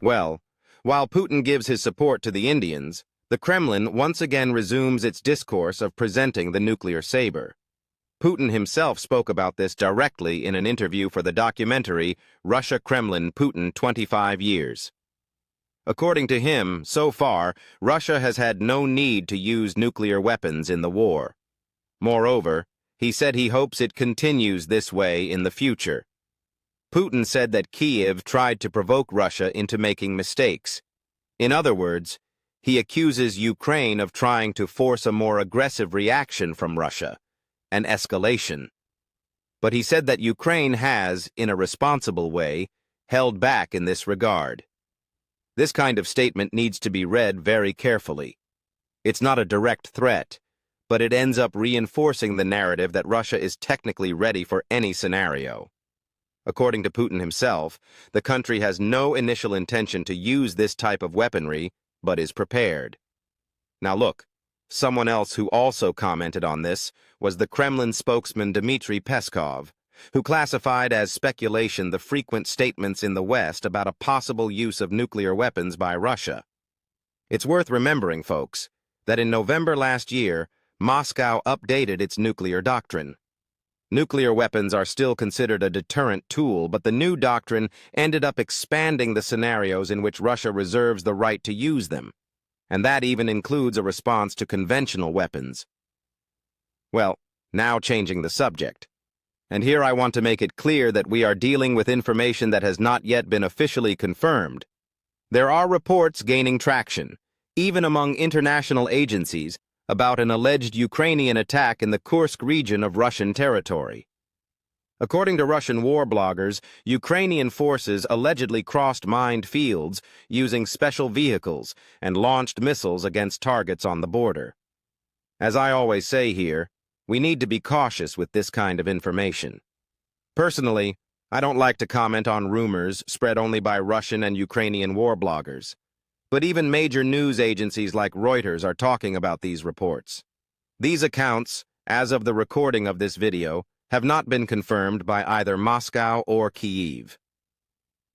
Well, while Putin gives his support to the Indians, the Kremlin once again resumes its discourse of presenting the nuclear saber. Putin himself spoke about this directly in an interview for the documentary Russia, Kremlin, Putin 25 Years. According to him, so far, Russia has had no need to use nuclear weapons in the war. Moreover, he said he hopes it continues this way in the future. Putin said that Kiev tried to provoke Russia into making mistakes. In other words, he accuses Ukraine of trying to force a more aggressive reaction from Russia, an escalation. But he said that Ukraine has, in a responsible way, held back in this regard. This kind of statement needs to be read very carefully. It's not a direct threat, but it ends up reinforcing the narrative that Russia is technically ready for any scenario. According to Putin himself, the country has no initial intention to use this type of weaponry, but is prepared. Now look, someone else who also commented on this was the Kremlin spokesman Dmitry Peskov, who classified as speculation the frequent statements in the West about a possible use of nuclear weapons by Russia. It's worth remembering, folks, that in November last year, Moscow updated its nuclear doctrine. Nuclear weapons are still considered a deterrent tool, but the new doctrine ended up expanding the scenarios in which Russia reserves the right to use them, and that even includes a response to conventional weapons. Well, now changing the subject. And here I want to make it clear that we are dealing with information that has not yet been officially confirmed. There are reports gaining traction, even among international agencies, about an alleged Ukrainian attack in the Kursk region of Russian territory. According to Russian war bloggers, Ukrainian forces allegedly crossed mined fields using special vehicles and launched missiles against targets on the border. As I always say here, we need to be cautious with this kind of information. Personally, I don't like to comment on rumors spread only by Russian and Ukrainian war bloggers. But even major news agencies like Reuters are talking about these reports. These accounts, as of the recording of this video, have not been confirmed by either Moscow or Kyiv.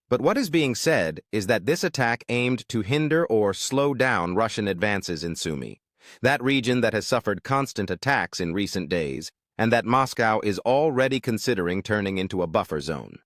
But what is being said is that this attack aimed to hinder or slow down Russian advances in Sumy, that region that has suffered constant attacks in recent days, and that Moscow is already considering turning into a buffer zone.